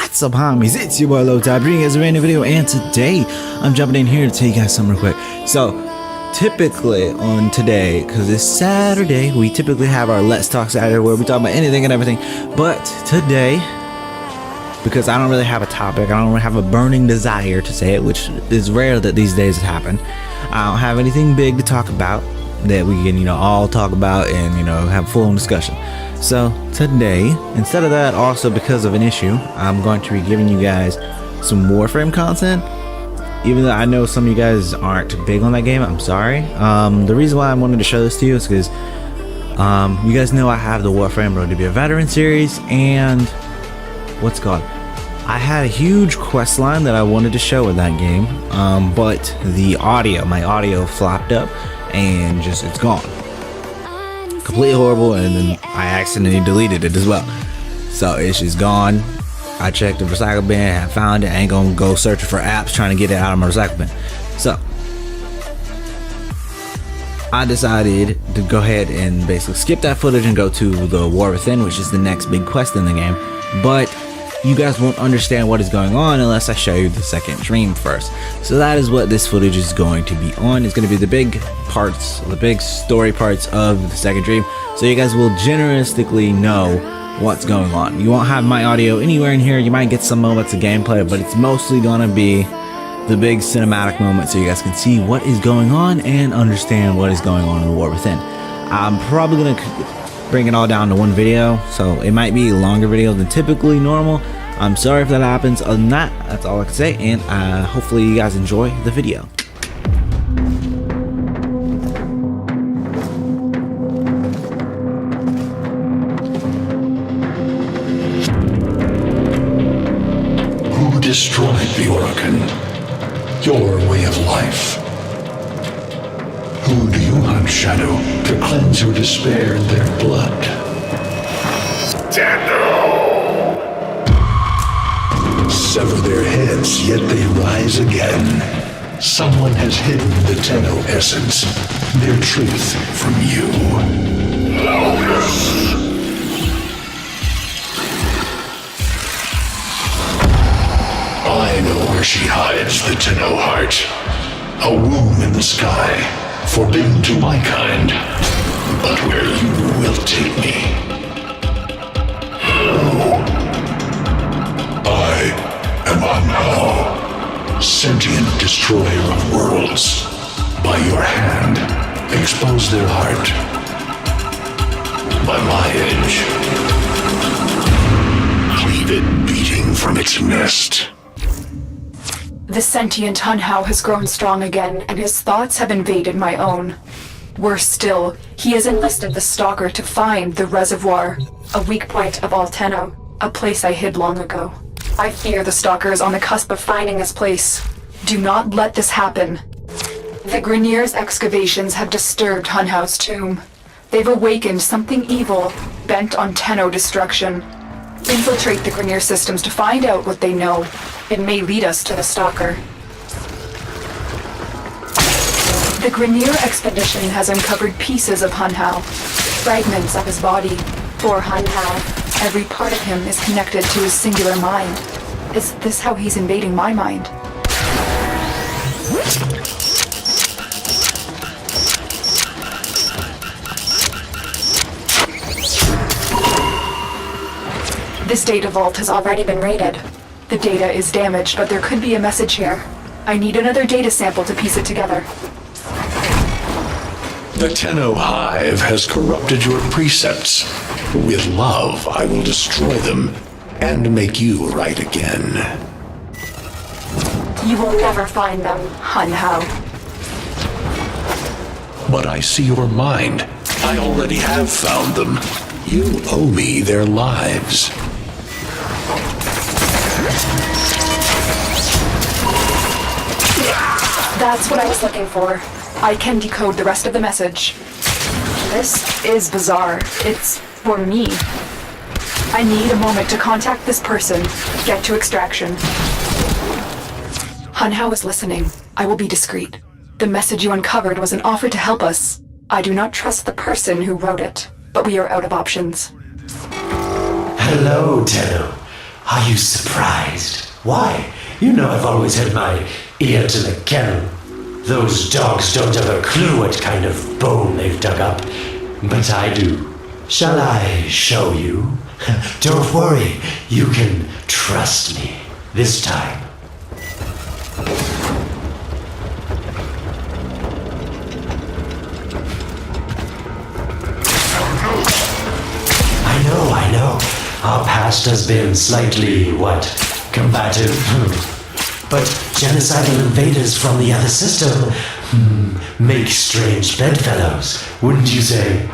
What's up, homies? It's your boy LowTide, bringing you guys a brand new video, and today I'm jumping in here to tell you guys something real quick. So, typically on today, because it's Saturday, we typically have our Let's Talk Saturday where we talk about anything and everything. But today, because I don't really have a topic, I don't really have a burning desire to say it, which is rare that these days happen. I don't have anything big to talk about that we can, all talk about and, have full discussion. So today, instead of that, also because of an issue, I'm going to be giving you guys some Warframe content. Even though I know some of you guys aren't big on that game, I'm sorry. The reason why I wanted to show this to you is because you guys know I have the Warframe Road to be a Veteran series, and what's it called? I had a huge quest line that I wanted to show in that game, but my audio flopped up and it's gone. Completely horrible, and then I accidentally deleted it as well. So it's just gone. I checked the recycle bin, I found it. I ain't gonna go searching for apps trying to get it out of my recycle bin. So I decided to go ahead and basically skip that footage and go to the War Within, which is the next big quest in the game. But you guys won't understand what is going on unless I show you the second dream first. So that is what this footage is going to be on. It's going to be the big parts, the big story parts of the second dream, so you guys will generously know what's going on. You won't have my audio anywhere in here. You might get some moments of gameplay, but it's mostly going to be the big cinematic moment, so you guys can see what is going on and understand what is going on in the War Within. I'm probably going to bring it all down to one video, so it might be a longer video than typically normal. I'm sorry if that happens. Other than that, that's all I can say, and hopefully you guys enjoy the video. Who destroyed the Orokin? Your way of life. Who do you hunt, Shadow, to cleanse your despair in their blood? Tenno! Sever their heads, yet they rise again. Someone has hidden the Tenno essence, their truth, from you. Loudness! I know where she hides the Tenno heart. A womb in the sky, forbidden to my kind, but where you will take me. I am Hamie, sentient destroyer of worlds. By your hand, expose their heart. By my edge, cleave it beating from its nest. The sentient Hamie has grown strong again, and his thoughts have invaded my own. Worse still, he has enlisted the Stalker to find the reservoir, a weak point of all Tenno, a place I hid long ago. I fear the Stalker is on the cusp of finding his place. Do not let this happen. The Grineer's excavations have disturbed Hamie's tomb. They've awakened something evil, bent on Tenno destruction. Infiltrate the Grineer systems to find out what they know. It may lead us to the Stalker. The Grineer expedition has uncovered pieces of Hamie, fragments of his body. For Hamie, every part of him is connected to his singular mind. Is this how he's invading my mind? This data vault has already been raided. The data is damaged, but there could be a message here. I need another data sample to piece it together. The Tenno Hive has corrupted your precepts. With love, I will destroy them and make you right again. You will never find them, Hamie. But I see your mind. I already have found them. You owe me their lives. That's what I was looking for. I can decode the rest of the message. This is bizarre. It's for me. I need a moment to contact this person, get to extraction. Hamie is listening. I will be discreet. The message you uncovered was an offer to help us. I do not trust the person who wrote it, but we are out of options. Hello, Tenno. Are you surprised? Why? You know I've always had my ear to the kennel. Those dogs don't have a clue what kind of bone they've dug up. But I do. Shall I show you? Don't worry, you can trust me this time. I know. Our past has been slightly, combative. But genocidal invaders from the other system make strange bedfellows, wouldn't you say?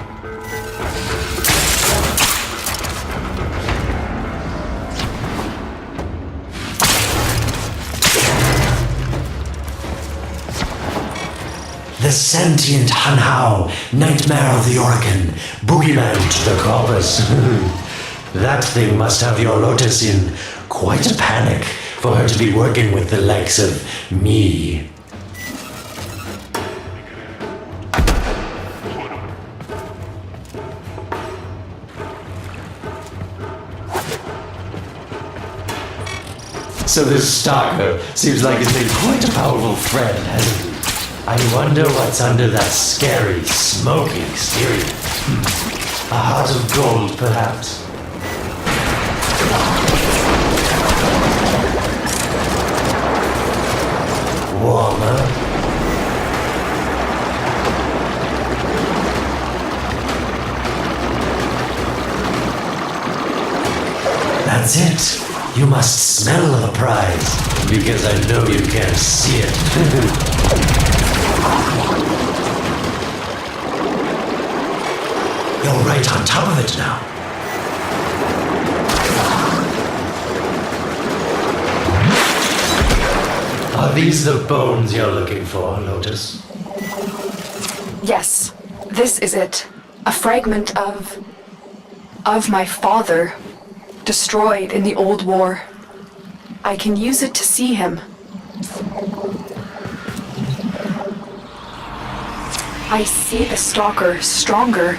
The sentient Hanhao, nightmare of the Oregon, boogeyman to the corpus. That thing must have your Lotus in quite a panic for her to be working with the likes of me. So this stalker seems like he's been quite a powerful friend, hasn't he? I wonder what's under that scary, smoky exterior. A heart of gold, perhaps. Warmer. That's it. You must smell the prize, because I know you can't see it. You're right on top of it now. Are these the bones you're looking for, Lotus? Yes, this is it. A fragment of my father, destroyed in the old war. I can use it to see him. I see the stalker stronger,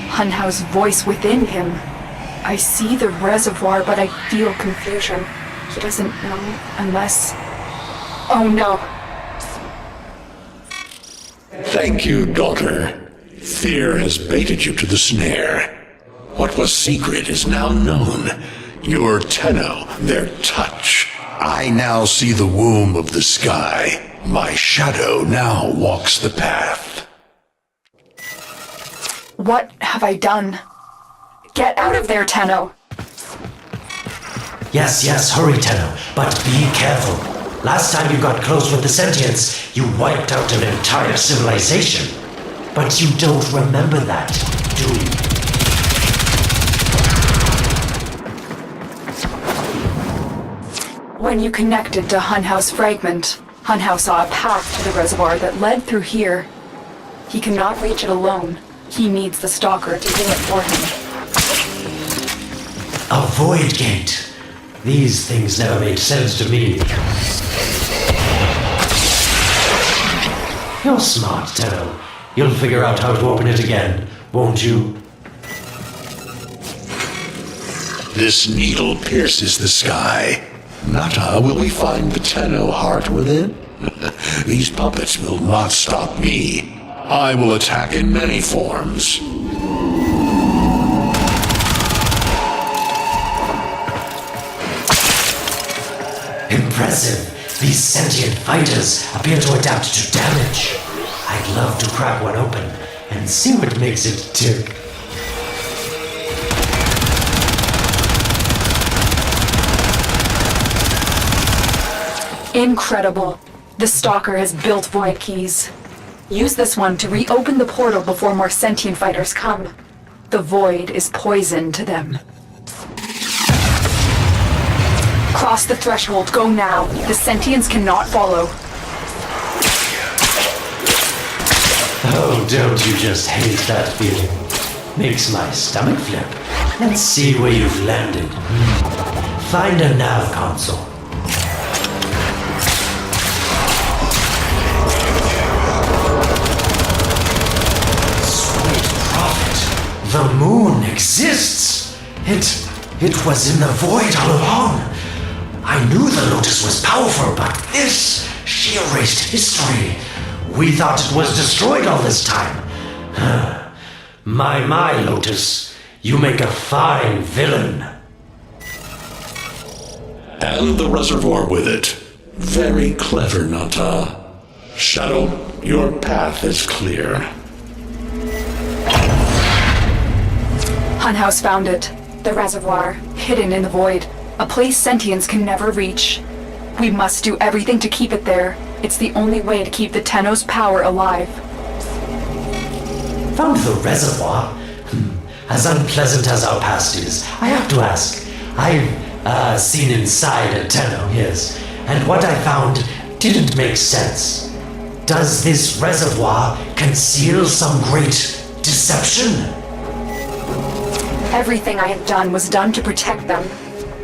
Hanhao's voice within him. I see the reservoir, but I feel confusion. He doesn't know unless... Oh no. Thank you, daughter. Fear has baited you to the snare. What was secret is now known. Your Tenno, their touch. I now see the womb of the sky. My shadow now walks the path. What have I done? Get out of there, Tenno! Yes, hurry, Tenno, but be careful. Last time you got close with the sentients, you wiped out an entire civilization. But you don't remember that, do you? When you connected to Hanhao's fragment, Hanhao saw a path to the reservoir that led through here. He cannot reach it alone. He needs the stalker to do it for him. A void gate. These things never made sense to me. You're smart, Tenno. You'll figure out how to open it again, won't you? This needle pierces the sky. Nata, will we find the Tenno heart within? These puppets will not stop me. I will attack in many forms. Impressive. These sentient fighters appear to adapt to damage. I'd love to crack one open and see what makes it tick. Incredible. The stalker has built void keys. Use this one to reopen the portal before more sentient fighters come. The void is poison to them. Cross the threshold, go now. The sentients cannot follow. Oh, don't you just hate that feeling? Makes my stomach flip. Let's see where you've landed. Find a nav console. Sweet prophet. The moon exists. It was in the void all along. I knew the Lotus was powerful, but this, she erased history. We thought it was destroyed all this time. My, Lotus, you make a fine villain. And the reservoir with it. Very clever, Nata. Shadow, your path is clear. Hunhouse found it. The reservoir, hidden in the void. A place sentients can never reach. We must do everything to keep it there. It's the only way to keep the Tenno's power alive. Found the reservoir? As unpleasant as our past is, I have to ask. I've seen inside a Tenno, yes, and what I found didn't make sense. Does this reservoir conceal some great deception? Everything I have done was done to protect them.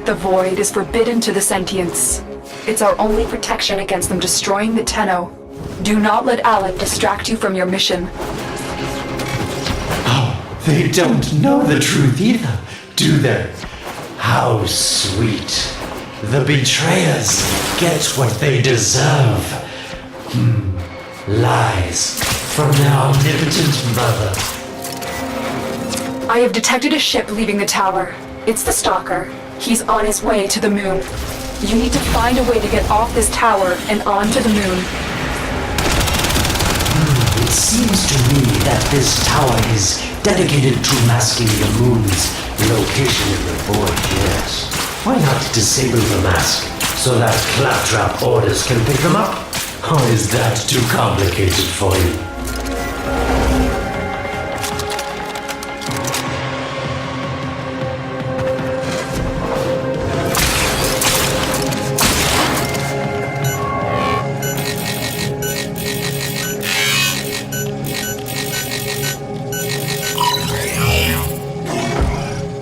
The void is forbidden to the sentients. It's our only protection against them destroying the Tenno. Do not let Alec distract you from your mission. Oh, they don't know the truth either, do they? How sweet. The betrayers get what they deserve. Lies from their omnipotent mother. I have detected a ship leaving the tower. It's the Stalker. He's on his way to the moon. You need to find a way to get off this tower and onto the moon. It seems to me that this tower is dedicated to masking the moon's location in the void, yes. Why not disable the mask so that claptrap orders can pick them up? Or is that too complicated for you?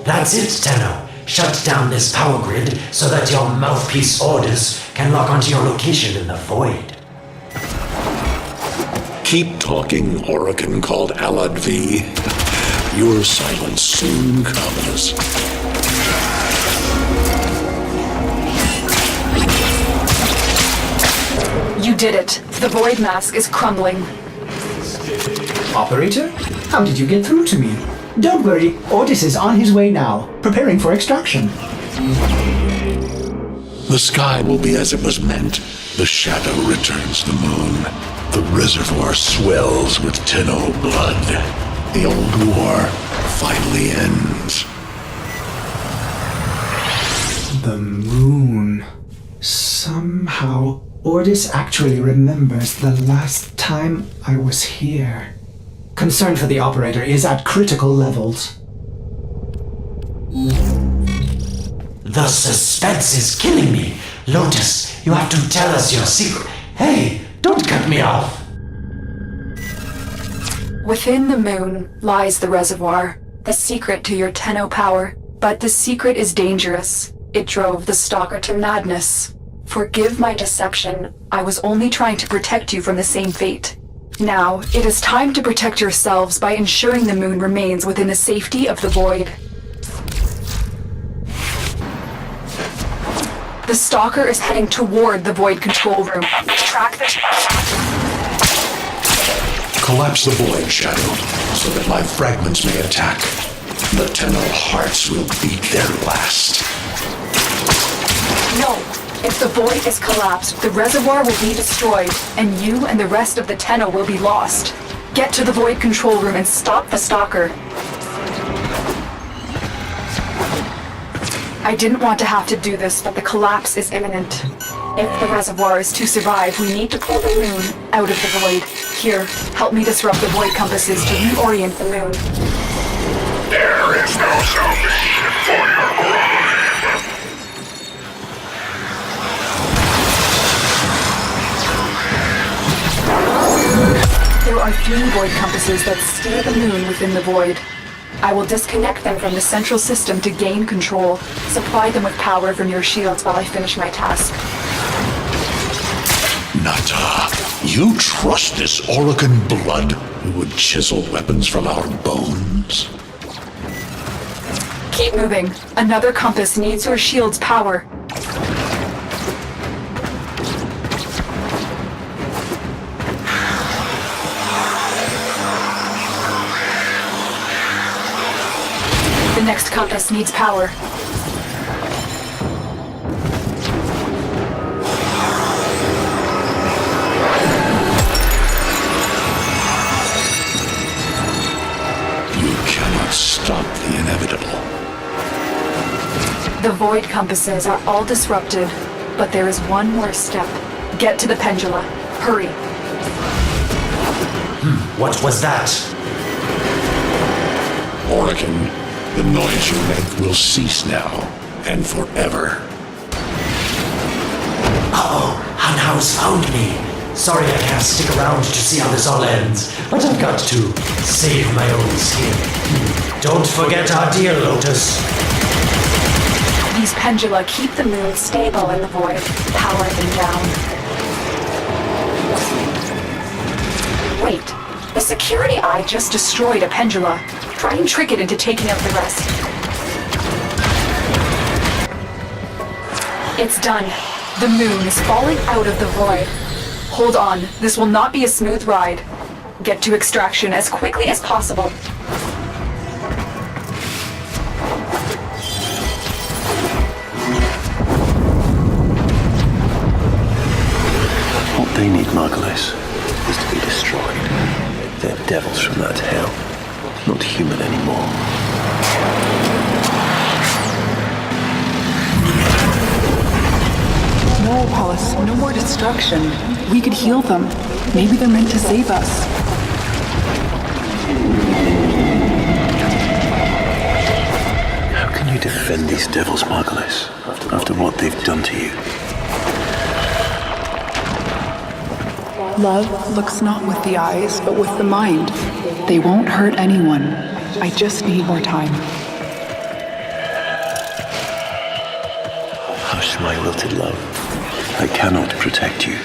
That's it, Tenno. Shut down this power grid so that your mouthpiece orders can lock onto your location in the void. Keep talking, Orokin called Alad V. Your silence soon comes. You did it. The void mask is crumbling. Operator? How did you get through to me? Don't worry, Otis is on his way now, preparing for extraction. The sky will be as it was meant. The shadow returns the moon. The reservoir swells with Tenno blood. The old war finally ends. The moon. Somehow, Otis actually remembers the last time I was here. Concern for the operator is at critical levels. The suspense is killing me. Lotus, you have to tell us your secret. Hey, don't cut me off. Within the moon lies the reservoir, the secret to your Tenno power. But the secret is dangerous. It drove the Stalker to madness. Forgive my deception. I was only trying to protect you from the same fate. Now, it is time to protect yourselves by ensuring the moon remains within the safety of the void. The Stalker is heading toward the void control room. Track the... Collapse the void, Shadow, so that my fragments may attack. The Tenno hearts will beat their last. No! If the void is collapsed, the reservoir will be destroyed, and you and the rest of the Tenno will be lost. Get to the void control room and stop the Stalker. I didn't want to have to do this, but the collapse is imminent. If the reservoir is to survive, we need to pull the moon out of the void. Here, help me disrupt the void compasses to reorient the moon. There is no salvation for your crime. There are 3 void compasses that steer the moon within the void. I will disconnect them from the central system to gain control. Supply them with power from your shields while I finish my task. Nata, you trust this Orokin blood who would chisel weapons from our bones? Keep moving. Another compass needs your shield's power. The next compass needs power. Stop the inevitable. The void compasses are all disrupted, but there is one more step. Get to the pendula. Hurry. What was that? Oregon, the noise you make will cease now and forever. Uh-oh, Hanhao's found me. Sorry I can't stick around to see how this all ends, but I've got to save my own skin. Don't forget our dear Lotus. These pendula keep the moon stable in the void, power them down. Wait, the security eye just destroyed a pendula. Try and trick it into taking out the rest. It's done. The moon is falling out of the void. Hold on, this will not be a smooth ride. Get to extraction as quickly as possible. What they need, Margulis, is to be destroyed. They're devils from that hell, not human anymore. No, Hollis, no more destruction. We could heal them. Maybe they're meant to save us. How can you defend these devils, Margulis, after what they've done to you? Love looks not with the eyes, but with the mind. They won't hurt anyone. I just need more time. Hush, my wilted love. I cannot protect you.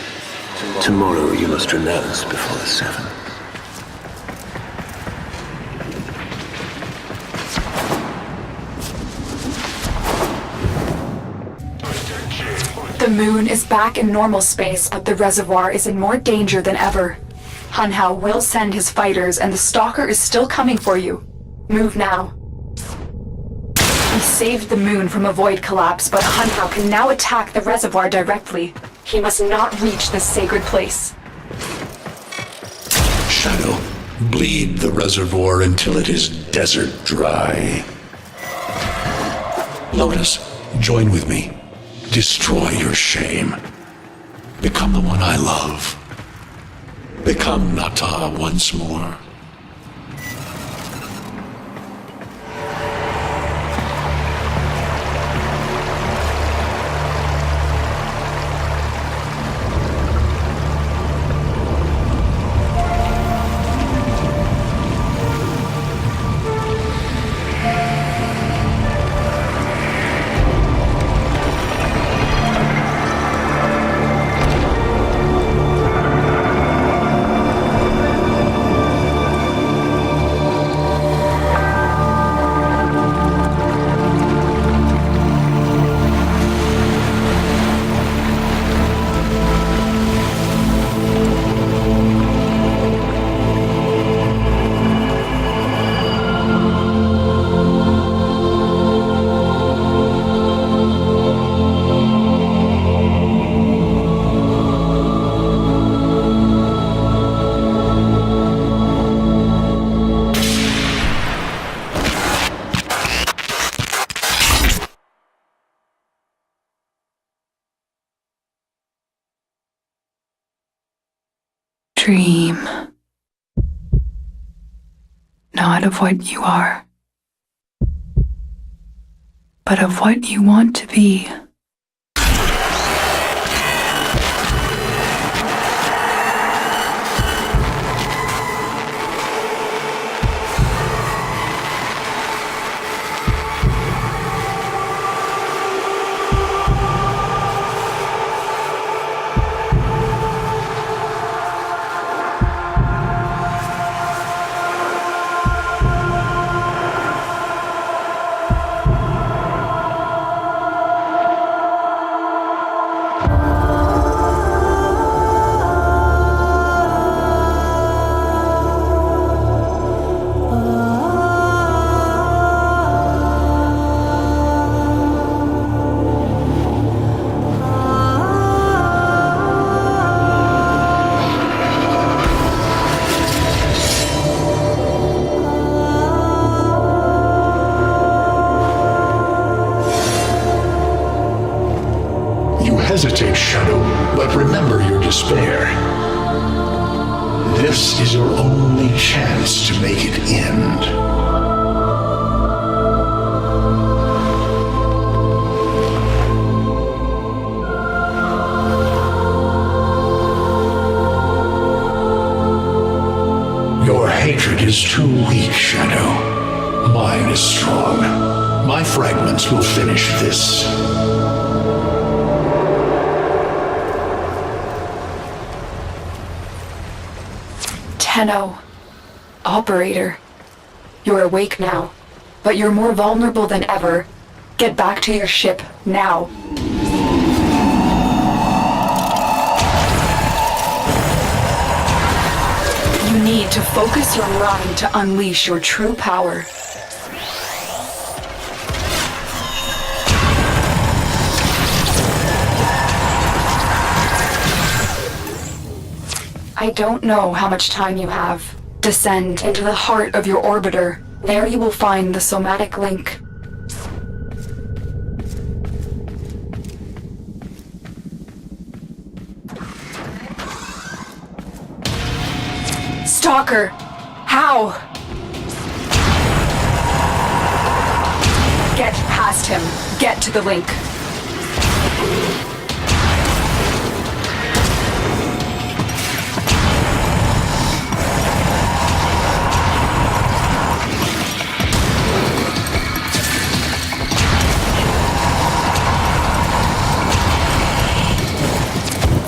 Tomorrow you must renounce before the 7. The moon is back in normal space, but the reservoir is in more danger than ever. Hanhao will send his fighters, and the Stalker is still coming for you. Move now. We saved the moon from a void collapse, but Hanhao can now attack the reservoir directly. He must not reach this sacred place. Shadow, bleed the reservoir until it is desert dry. Lotus, join with me. Destroy your shame. Become the one I love. Become Nata once more. Dream. Not of what you are, but of what you want to be. hesitate, Shadow, but remember your despair. This is your only chance to make it end. Your hatred is too weak, Shadow. Mine is strong. My fragments will finish this. Tenno. Operator. You're awake now, but you're more vulnerable than ever. Get back to your ship, now. You need to focus your mind to unleash your true power. I don't know how much time you have. Descend into the heart of your orbiter. There you will find the somatic link. Stalker! How? Get past him. Get to the link.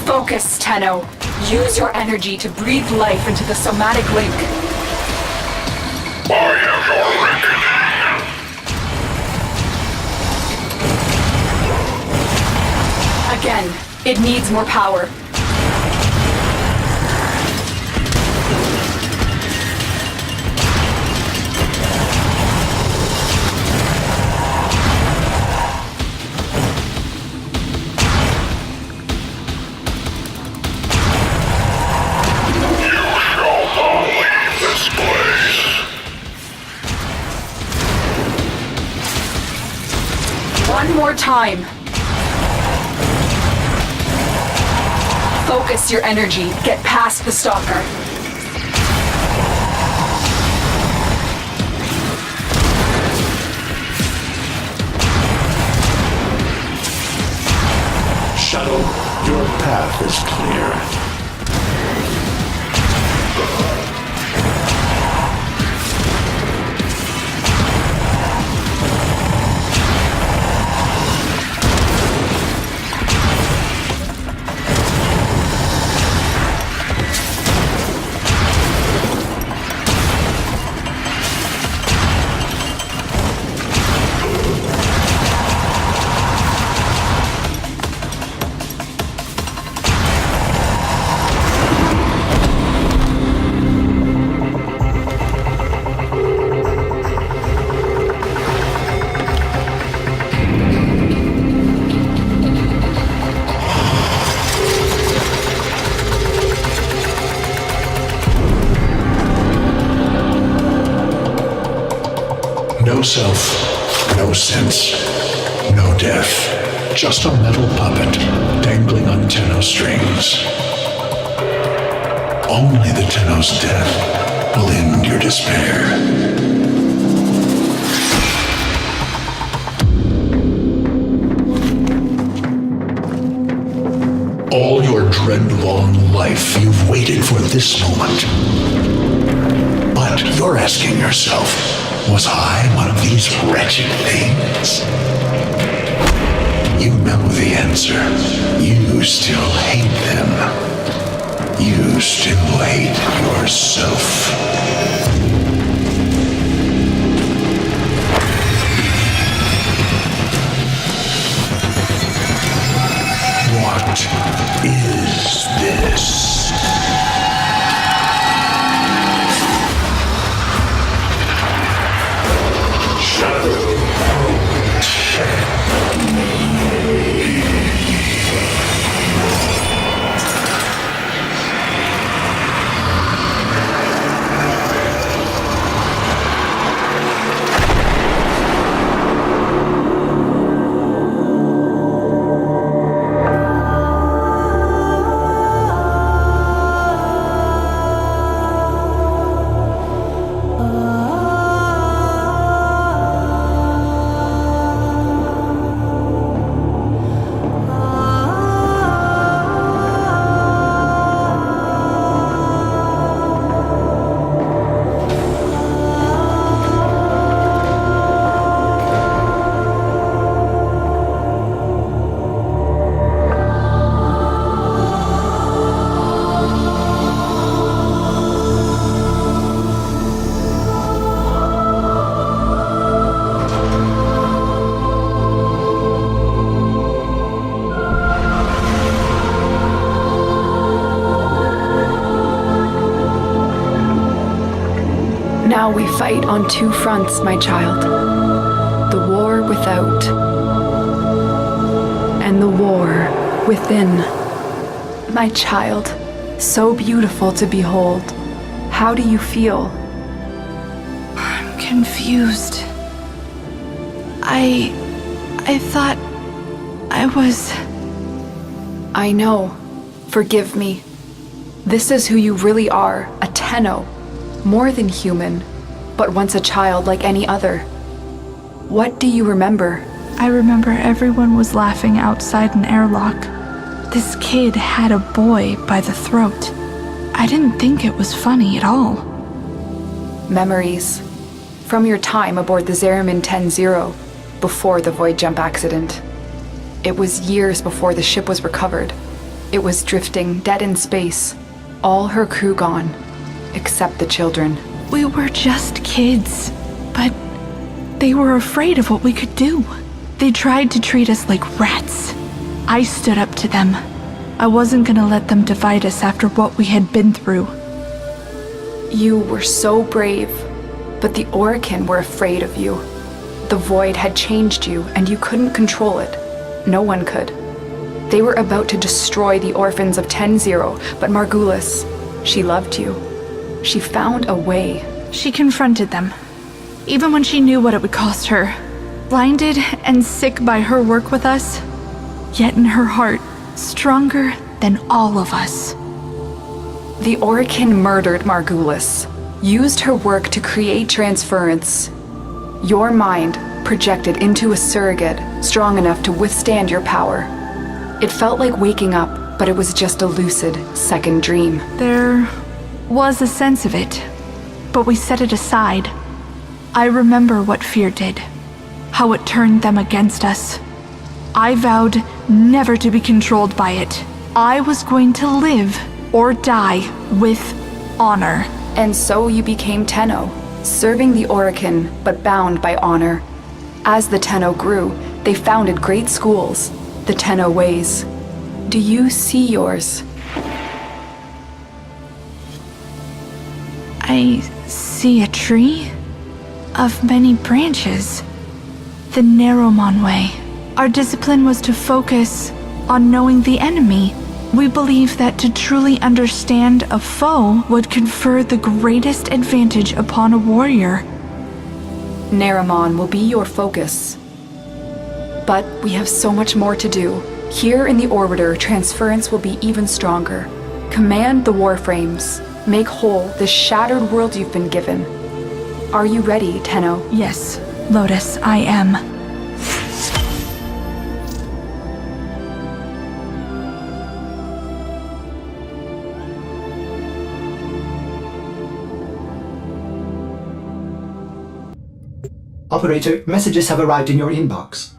Focus, Tenno. Use your energy to breathe life into the somatic link. I am your reckoning. Again, it needs more power. One more time. Focus your energy. Get past the stalker. Shadow, your path is clear. No self, no sense, no death. Just a metal puppet dangling on Tenno strings. Only the Tenno's death will end your despair. All your dread-long life, you've waited for this moment. But you're asking yourself, was I one of these wretched things? You know the answer. You still hate them. You still hate yourself. What is this? Now we fight on two fronts, my child. The war without, and the war within. My child, so beautiful to behold. How do you feel? I'm confused. I thought I was... I know. Forgive me. This is who you really are, a Tenno. More than human, but once a child like any other. What do you remember? I remember everyone was laughing outside an airlock. This kid had a boy by the throat. I didn't think it was funny at all. Memories. From your time aboard the Zariman 10-0, before the void jump accident. It was years before the ship was recovered. It was drifting, dead in space. All her crew gone, except the children. We were just kids, but they were afraid of what we could do. They tried to treat us like rats. I stood up to them. I wasn't gonna let them divide us after what we had been through. You were so brave, but the Orokin were afraid of you. The void had changed you, and you couldn't control it. No one could. They were about to destroy the orphans of 10-0, but Margulis, she loved you. She found a way. She confronted them, even when she knew what it would cost her. Blinded and sick by her work with us, yet in her heart, stronger than all of us. The Orokin murdered Margulis, used her work to create transference. Your mind projected into a surrogate strong enough to withstand your power. It felt like waking up, but it was just a lucid second dream. There was a sense of it, but we set it aside. I remember what fear did, how it turned them against us. I vowed never to be controlled by it. I was going to live or die with honor. And so you became Tenno, serving the Orokin, but bound by honor. As the Tenno grew, they founded great schools, the Tenno ways. Do you see yours? I see a tree of many branches. The Narrowmon way. Our discipline was to focus on knowing the enemy. We believe that to truly understand a foe would confer the greatest advantage upon a warrior. Narrowmon will be your focus. But we have so much more to do. Here in the Orbiter, transference will be even stronger. Command the Warframes. Make whole this shattered world you've been given. Are you ready, Tenno? Yes, Lotus, I am. Operator, messages have arrived in your inbox.